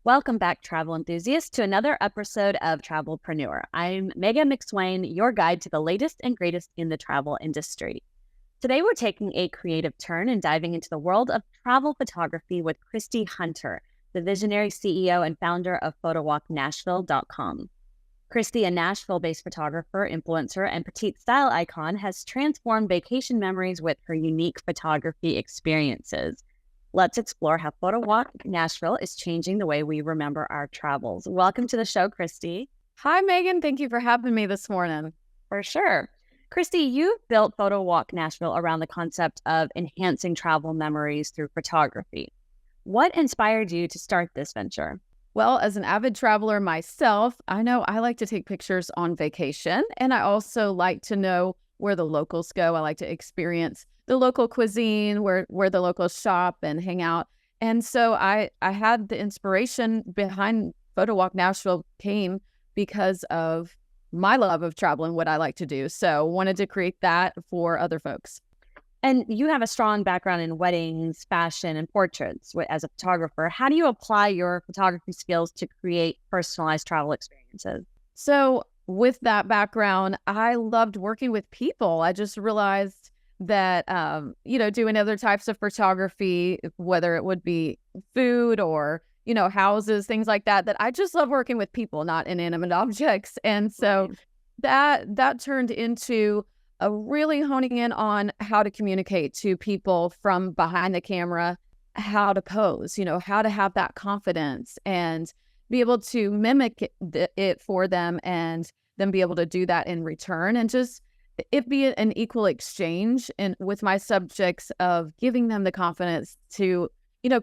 Welcome back, travel enthusiasts, to another episode of Travelpreneur. I'm Megan McSwain, your guide to the latest and greatest in the travel industry. Today, we're taking a creative turn and diving into the world of travel photography with Christy Hunter, the visionary CEO and founder of PhotoWalkNashville.com. Christy, a Nashville-based photographer, influencer, and petite style icon, has transformed vacation memories with her unique photography experiences. Let's explore how Photo Walk Nashville is changing the way we remember our travels. Welcome to the show, Christy. Hi, Megan. Thank you for having me this morning. For sure. Christy, you built Photo Walk Nashville around the concept of enhancing travel memories through photography. What inspired you to start this venture? Well, as an avid traveler myself, I know I like to take pictures on vacation, and I also like to know where the locals go. I like to experience the local cuisine, where the locals shop and hang out. And so I had the inspiration behind Photo Walk Nashville came because of my love of travel and what I like to do. So wanted to create that for other folks. And you have a strong background in weddings, fashion, and portraits as a photographer. How do you apply your photography skills to create personalized travel experiences? So with that background, I loved working with people. I just realized that, doing other types of photography, whether it would be food or, houses, things like that, that I just love working with people, not inanimate objects. And so that turned into really honing in on how to communicate to people from behind the camera, how to pose, how to have that confidence and be able to mimic it for them and then be able to do that in return and just it be an equal exchange and with my subjects of giving them the confidence to,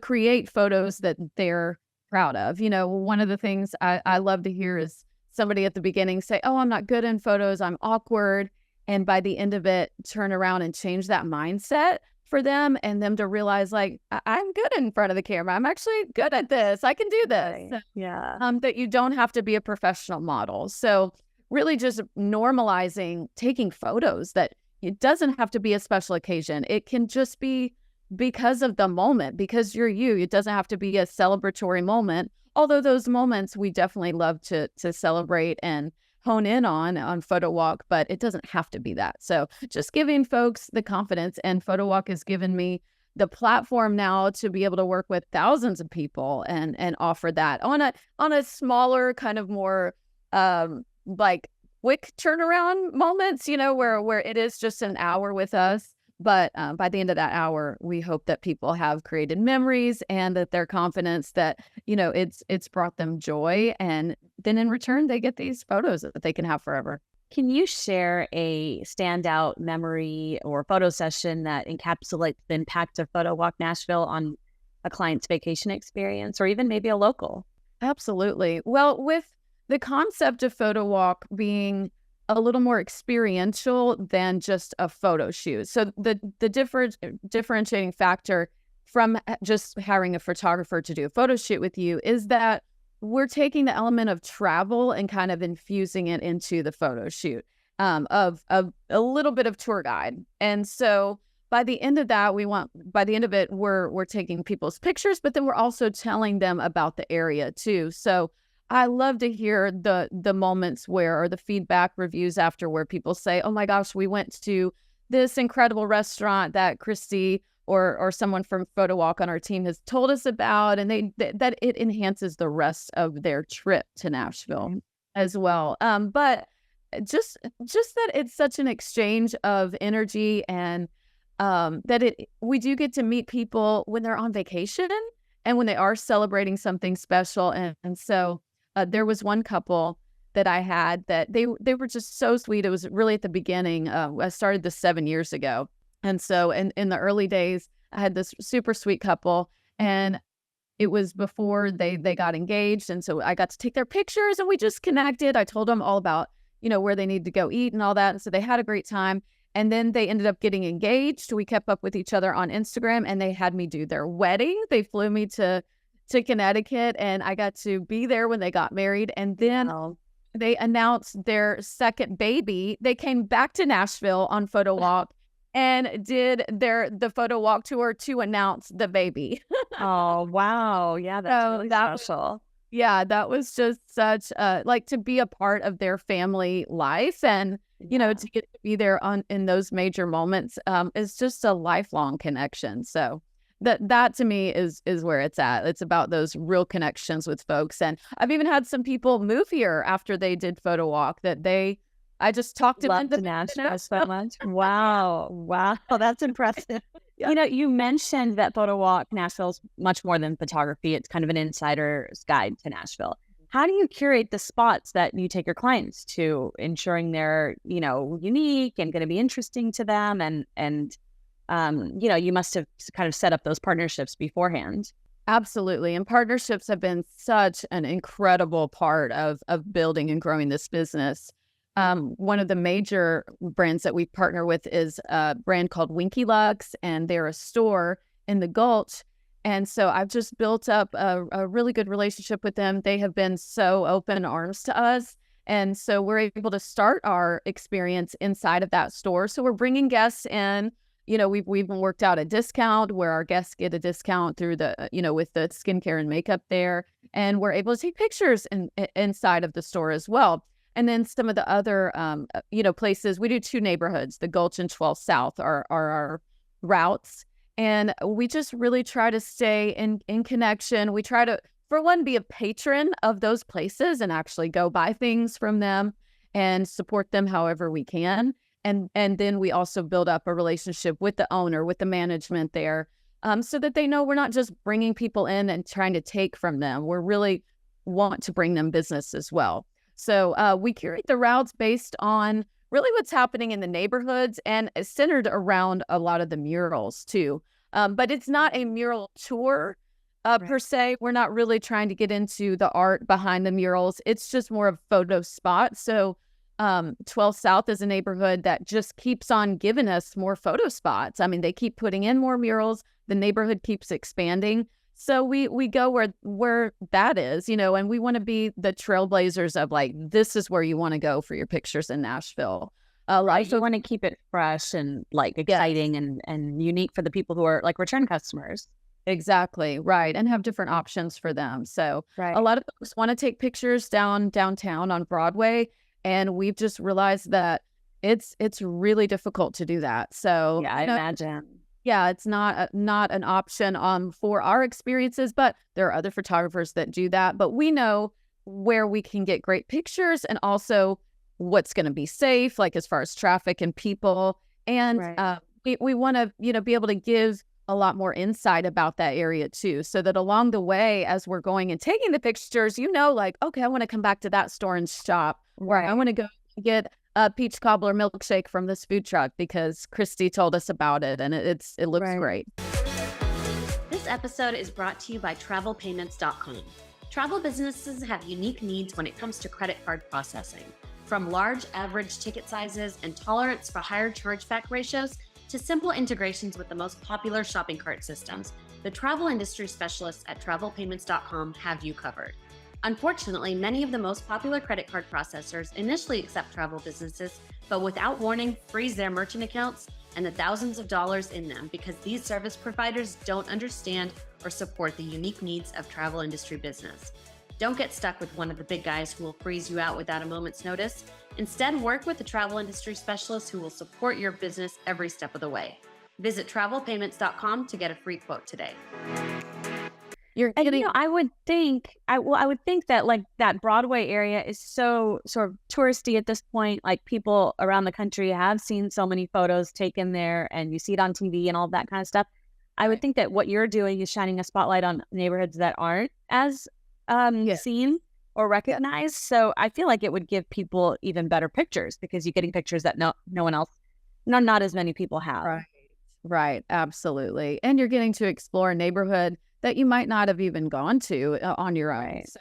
create photos that they're proud of. One of the things I love to hear is somebody at the beginning say, "Oh, I'm not good in photos. I'm awkward." And by the end of it, turn around and change that mindset for them and them to realize like, I'm good in front of the camera. I'm actually good at this. I can do this. Right. Yeah. That you don't have to be a professional model. So really just normalizing taking photos that it doesn't have to be a special occasion. It can just be because of the moment, because you're you. It doesn't have to be a celebratory moment. Although those moments we definitely love to celebrate and hone in on Photo Walk, but it doesn't have to be that. So just giving folks the confidence, and Photo Walk has given me the platform now to be able to work with thousands of people and offer that on a smaller kind of more like quick turnaround moments, where it is just an hour with us. But by the end of that hour, we hope that people have created memories and that their confidence that, it's brought them joy. And then in return, they get these photos that they can have forever. Can you share a standout memory or photo session that encapsulates the impact of Photo Walk Nashville on a client's vacation experience or even maybe a local? Absolutely. Well, with the concept of Photo Walk being a little more experiential than just a photo shoot. So the differentiating factor from just hiring a photographer to do a photo shoot with you is that we're taking the element of travel and kind of infusing it into the photo shoot of a little bit of tour guide. And so by the end of that, we're taking people's pictures, but then we're also telling them about the area too. So I love to hear the moments or the feedback reviews after where people say, "Oh my gosh, we went to this incredible restaurant that Christy or someone from Photo Walk on our team has told us about," and that it enhances the rest of their trip to Nashville as well. But just that it's such an exchange of energy and that we do get to meet people when they're on vacation and when they are celebrating something special, and so. There was one couple that I had that they were just so sweet. It was really at the beginning. I started this 7 years ago. And so in the early days, I had this super sweet couple and it was before they got engaged. And so I got to take their pictures and we just connected. I told them all about, where they need to go eat and all that. And so they had a great time. And then they ended up getting engaged. We kept up with each other on Instagram and they had me do their wedding. They flew me to Connecticut and I got to be there when they got married. And then they announced their second baby. They came back to Nashville on Photo Walk and did the Photo Walk tour to announce the baby. Oh, wow. Yeah, that's really special. Yeah, that was just such like to be a part of their family life and, Yeah. to get to be there in those major moments is just a lifelong connection. So that to me is where it's at. It's about those real connections with folks. And I've even had some people move here after they did Photo Walk I just talked them Love into the Nashville so Nashville. much. Wow. Wow. That's impressive. Yeah. You mentioned that Photo Walk Nashville's much more than photography. It's kind of an insider's guide to Nashville. How do you curate the spots that you take your clients to, ensuring they're, unique and going to be interesting to them? And you must have kind of set up those partnerships beforehand. Absolutely. And partnerships have been such an incredible part of building and growing this business. One of the major brands that we partner with is a brand called Winky Lux, and they're a store in the Gulch. And so I've just built up a really good relationship with them. They have been so open arms to us. And so we're able to start our experience inside of that store. So we're bringing guests in. We've even worked out a discount where our guests get a discount through with the skincare and makeup there. And we're able to take pictures inside of the store as well. And then some of the other, places, we do 2 neighborhoods, the Gulch and 12 South are our routes. And we just really try to stay in connection. We try to, for one, be a patron of those places and actually go buy things from them and support them however we can. And then we also build up a relationship with the owner, with the management there, so that they know we're not just bringing people in and trying to take from them. We're really want to bring them business as well. So we curate the routes based on really what's happening in the neighborhoods, and it's centered around a lot of the murals too. But it's not a mural tour per se. We're not really trying to get into the art behind the murals. It's just more of a photo spot. So 12 South is a neighborhood that just keeps on giving us more photo spots. I mean, they keep putting in more murals. The neighborhood keeps expanding. So we go where that is, and we want to be the trailblazers of like, this is where you want to go for your pictures in Nashville. You want to keep it fresh and like exciting and unique for the people who are like return customers. Exactly. Right. And have different options for them. So a lot of folks want to take pictures downtown on Broadway. And we've just realized that it's really difficult to do that. So yeah, I imagine. Yeah, it's not an option for our experiences, but there are other photographers that do that. But we know where we can get great pictures and also what's going to be safe, like as far as traffic and people. And we want to, be able to give a lot more insight about that area too, so that along the way, as we're going and taking the pictures, like, okay, I want to come back to that store and shop. Right. I want to go get a peach cobbler milkshake from this food truck because Christy told us about it, and it looks great. This episode is brought to you by TravelPayments.com. Travel businesses have unique needs when it comes to credit card processing, from large average ticket sizes and tolerance for higher chargeback ratios to simple integrations with the most popular shopping cart systems. The travel industry specialists at TravelPayments.com have you covered. Unfortunately, many of the most popular credit card processors initially accept travel businesses, but without warning, freeze their merchant accounts and the thousands of dollars in them because these service providers don't understand or support the unique needs of travel industry business. Don't get stuck with one of the big guys who will freeze you out without a moment's notice. Instead, work with the travel industry specialists who will support your business every step of the way. Visit TravelPayments.com to get a free quote today. I would think that like that Broadway area is so sort of touristy at this point. Like people around the country have seen so many photos taken there, and you see it on TV and all that kind of stuff. I would think that what you're doing is shining a spotlight on neighborhoods that aren't as seen or recognized. So I feel like it would give people even better pictures because you're getting pictures that no one else, not as many people have. Right. Absolutely. And you're getting to explore a neighborhood that you might not have even gone to on your own. So,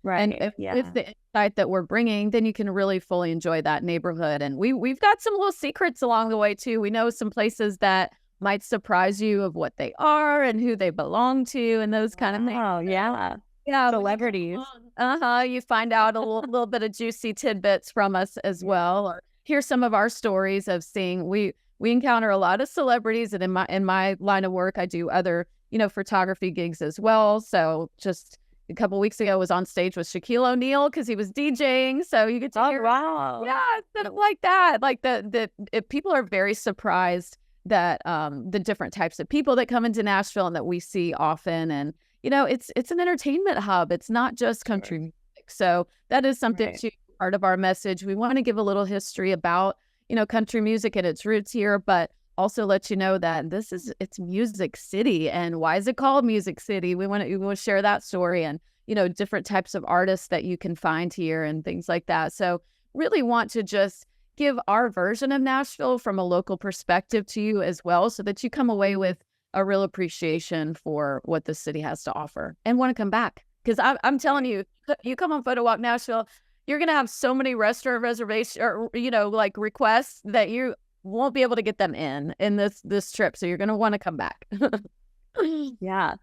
and if the insight that we're bringing, then you can really fully enjoy that neighborhood. And we've got some little secrets along the way too. We know some places that might surprise you of what they are and who they belong to and those kind of things. Oh, yeah. Yeah. Celebrities. You find out a little bit of juicy tidbits from us as well, or hear some of our stories of seeing we encounter a lot of celebrities, and in my line of work, I do other photography gigs as well. So just a couple weeks ago was on stage with Shaquille O'Neal because he was DJing. So you get to hear, wow. stuff like that. Like people are very surprised that the different types of people that come into Nashville and that we see often. And, it's an entertainment hub. It's not just country music. So that is something too, part of our message. We want to give a little history about, country music and its roots here, but also let you know that it's Music City. And why is it called Music City? We want to share that story and, different types of artists that you can find here and things like that. So really want to just give our version of Nashville from a local perspective to you as well, so that you come away with a real appreciation for what the city has to offer and want to come back. Because I'm telling you, you come on Photo Walk Nashville, you're going to have so many restaurant reservations or, like requests that you won't be able to get them in this trip. So you're going to want to come back. Yeah.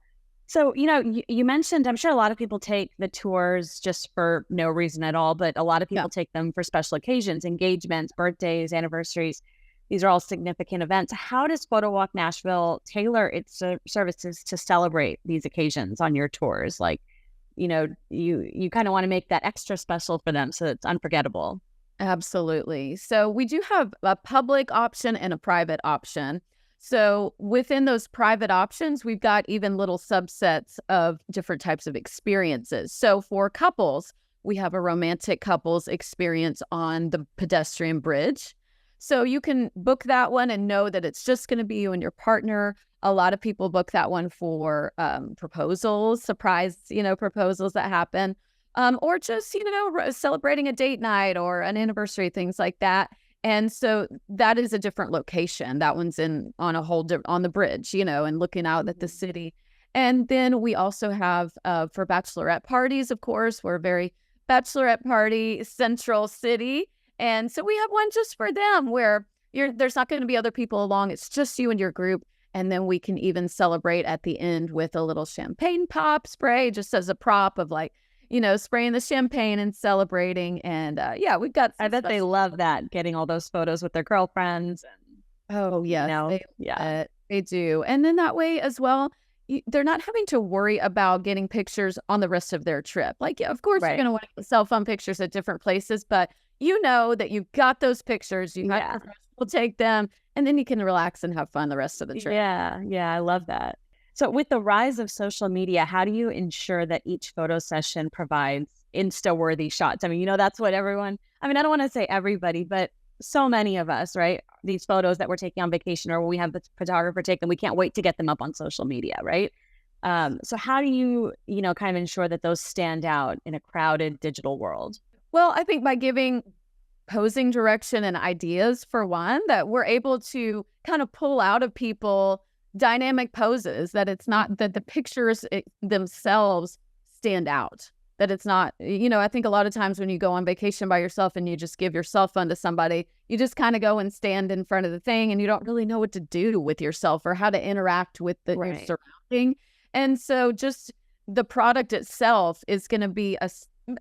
So, you mentioned, I'm sure a lot of people take the tours just for no reason at all, but a lot of people take them for special occasions, engagements, birthdays, anniversaries. These are all significant events. How does Photo Walk Nashville tailor its services to celebrate these occasions on your tours? Like, you kind of want to make that extra special for them so it's unforgettable. Absolutely. So we do have a public option and a private option. So within those private options, we've got even little subsets of different types of experiences. So for couples, we have a romantic couples experience on the pedestrian bridge. So you can book that one and know that it's just going to be you and your partner. A lot of people book that one for proposals, surprise, proposals that happen, or just, celebrating a date night or an anniversary, things like that. And so that is a different location. That one's on the bridge, and looking out at the city. And then we also have for bachelorette parties, of course, we're very bachelorette party central city. And so we have one just for them where there's not going to be other people along. It's just you and your group. And then we can even celebrate at the end with a little champagne pop spray, just as a prop of spraying the champagne and celebrating. And we've got. I bet they love that, getting all those photos with their girlfriends. Oh, yeah. They do. And then that way as well, they're not having to worry about getting pictures on the rest of their trip. Like, of course, you're going to want to get cell phone pictures at different places, but that you've got those pictures. You have to take them, and then you can relax and have fun the rest of the trip. Yeah, I love that. So with the rise of social media, how do you ensure that each photo session provides Insta-worthy shots? I mean, that's what everyone, I don't want to say everybody, but so many of us, right? These photos that we're taking on vacation or when we have the photographer take them, we can't wait to get them up on social media, right? So how do you, kind of ensure that those stand out in a crowded digital world? Well, I think by giving posing direction and ideas, for one, that we're able to kind of pull out of people dynamic poses, that it's not that the pictures themselves stand out, that it's not, I think a lot of times when you go on vacation by yourself and you just give your cell phone to somebody, you just kind of go and stand in front of the thing and you don't really know what to do with yourself or how to interact with your surrounding. And so just the product itself is going to be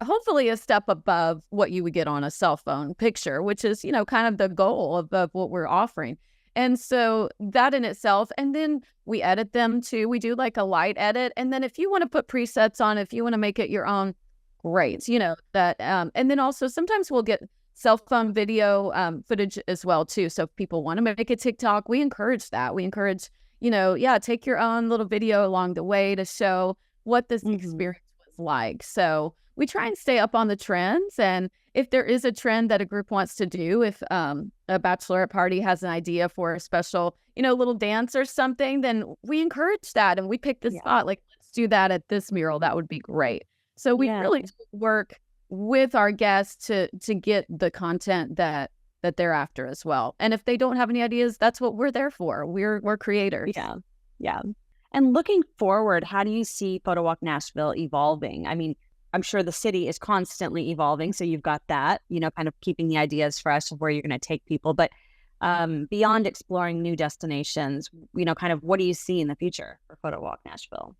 hopefully a step above what you would get on a cell phone picture, which is, kind of the goal of what we're offering. And so that in itself, and then we edit them too. We do like a light edit. And then if you want to put presets on, if you want to make it your own, great, that. And then also sometimes we'll get cell phone video footage as well too. So if people want to make a TikTok, we encourage that. We encourage, take your own little video along the way to show what this experience was like. So we try and stay up on the trends. And if there is a trend that a group wants to do, if a bachelorette party has an idea for a special, little dance or something, then we encourage that. And we pick the spot, like, let's do that at this mural. That would be great. So we really work with our guests to get the content that they're after as well. And if they don't have any ideas, that's what we're there for. We're creators. Yeah. And looking forward, how do you see Photo Walk Nashville evolving? I mean, I'm sure the city is constantly evolving. So you've got that, kind of keeping the ideas fresh of where you're going to take people. But beyond exploring new destinations, kind of what do you see in the future for Photo Walk Nashville?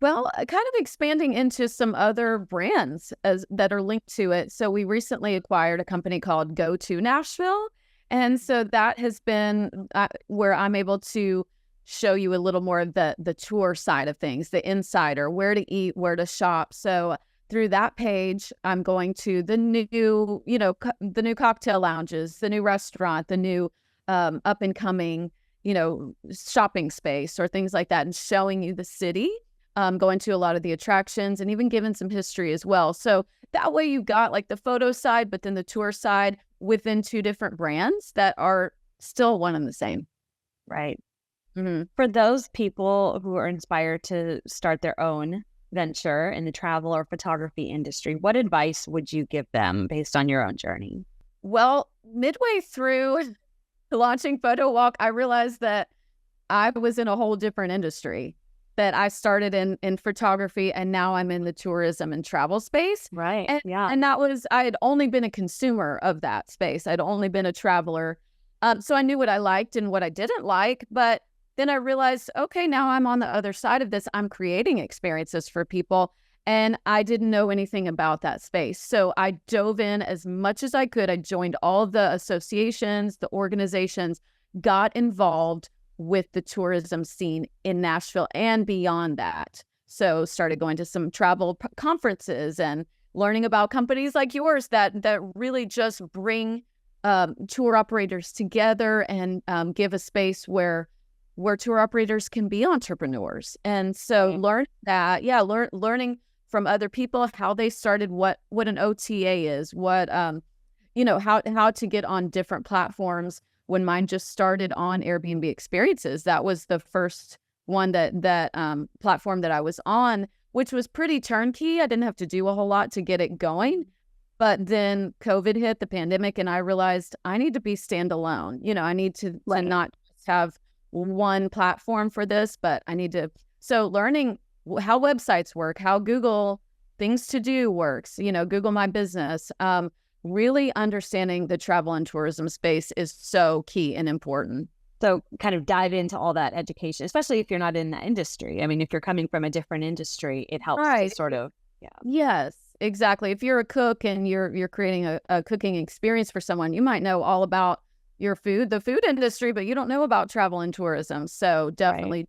Well, kind of expanding into some other brands that are linked to it. So we recently acquired a company called Go to Nashville. And so that has been where I'm able to show you a little more of the tour side of things, the insider, where to eat, where to shop. So through that page, I'm going to the new, the new cocktail lounges, the new restaurant, the new up and coming, shopping space or things like that, and showing you the city, going to a lot of the attractions and even giving some history as well. So that way you got like the photo side, but then the tour side within two different brands that are still one and the same. Right. Mm-hmm. For those people who are inspired to start their own venture in the travel or photography industry, what advice would you give them based on your own journey? Well, midway through launching Photo Walk, I realized that I was in a whole different industry, that I started in photography and now I'm in the tourism and travel space. Right. And that was, I had only been a consumer of that space. I'd only been a traveler. So I knew what I liked and what I didn't like, but then I realized, okay, now I'm on the other side of this. I'm creating experiences for people, and I didn't know anything about that space. So I dove in as much as I could. I joined all of the associations, the organizations, got involved with the tourism scene in Nashville and beyond that. So started going to some travel conferences and learning about companies like yours that really just bring tour operators together and give a space where tour operators can be entrepreneurs. And so learning from other people, how they started, what an OTA is, what, how to get on different platforms. When mine just started on Airbnb Experiences, that was the first one that platform that I was on, which was pretty turnkey. I didn't have to do a whole lot to get it going. But then COVID hit, the pandemic, and I realized I need to be standalone. I need to not just have one platform for this, but I need to. So learning how websites work, how Google things to do works, Google My Business, really understanding the travel and tourism space is so key and important. So kind of dive into all that education, especially if you're not in that industry. I mean, if you're coming from a different industry, it helps to sort of, Yes, exactly. If you're a cook and you're creating a cooking experience for someone, you might know all about the food industry, but you don't know about travel and tourism. So definitely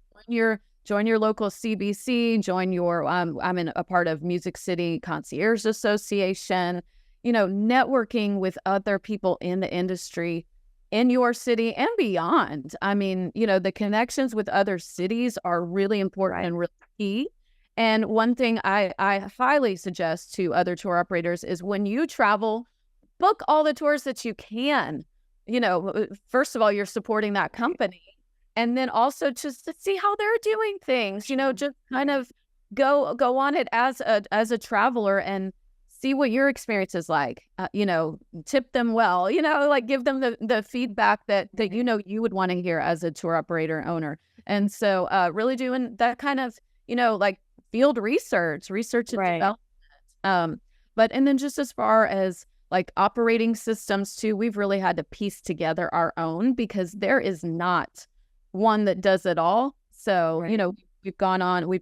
join your local CBC, join your, I'm in a part of Music City Concierge Association, networking with other people in the industry in your city and beyond. I mean, the connections with other cities are really important and really key. And one thing I highly suggest to other tour operators is when you travel, book all the tours that you can. First of all, you're supporting that company. And then also just to see how they're doing things, just kind of go on it as a traveler and see what your experience is like, tip them well, like give them the feedback that you would want to hear as a tour operator owner. And so really doing that kind of, like field research and development. And then just as far as like operating systems too, we've really had to piece together our own because there is not one that does it all. So, we've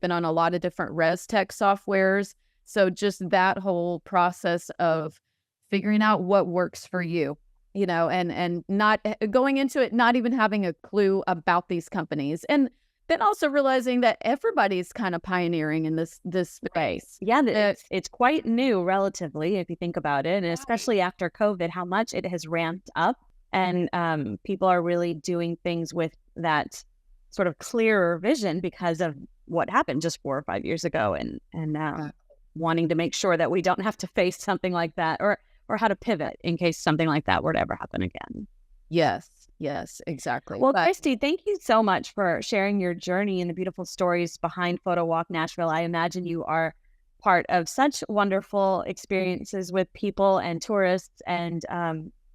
been on a lot of different res tech softwares. So just that whole process of figuring out what works for you, and not going into it, not even having a clue about these companies. And then also realizing that everybody's kind of pioneering in this space. Yeah, it's quite new relatively, if you think about it. And especially after COVID, how much it has ramped up. And people are really doing things with that sort of clearer vision because of what happened just 4 or 5 years ago. And wanting to make sure that we don't have to face something like that or how to pivot in case something like that were to ever happen again. Yes, exactly. Well, Christy, thank you so much for sharing your journey and the beautiful stories behind Photo Walk Nashville. I imagine you are part of such wonderful experiences with people and tourists, and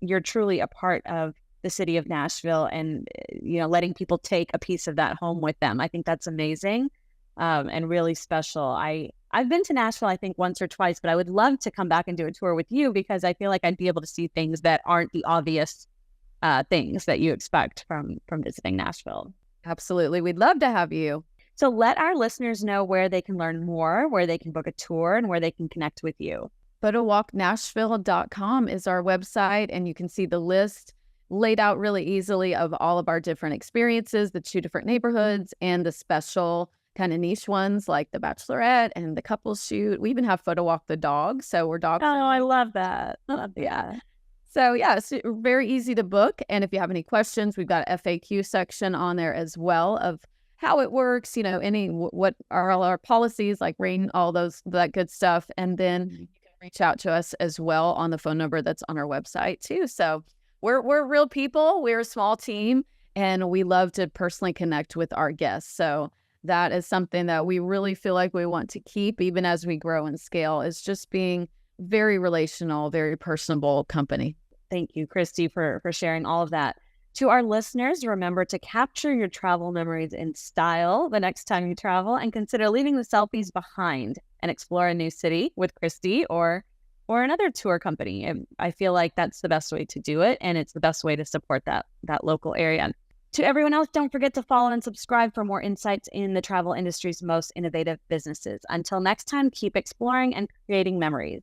you're truly a part of the city of Nashville and, letting people take a piece of that home with them. I think that's amazing and really special. I've been to Nashville, I think, once or twice, but I would love to come back and do a tour with you because I feel like I'd be able to see things that aren't the obvious things that you expect from visiting Nashville. Absolutely. We'd love to have you. So let our listeners know where they can learn more, where they can book a tour, and where they can connect with you. Photowalknashville.com is our website, and you can see the list. laid out really easily of all of our different experiences, the 2 different neighborhoods, and the special kind of niche ones like the bachelorette and the couples shoot. We even have Photo Walk the dog, so we're dog Oh, I friendly. love that. I love Yeah. that. So yeah, it's very easy to book. And if you have any questions, we've got an FAQ section on there as well of how it works, what are all our policies, like rain, all that good stuff. And then you can reach out to us as well on the phone number that's on our website too. So we're real people. We're a small team, and we love to personally connect with our guests. So that is something that we really feel like we want to keep even as we grow and scale, is just being very relational, very personable company. Thank you, Christy, for sharing all of that. To our listeners, remember to capture your travel memories in style the next time you travel, and consider leaving the selfies behind and explore a new city with Christy or another tour company. And I feel like that's the best way to do it, and it's the best way to support that local area. To everyone else, don't forget to follow and subscribe for more insights in the travel industry's most innovative businesses. Until next time, keep exploring and creating memories.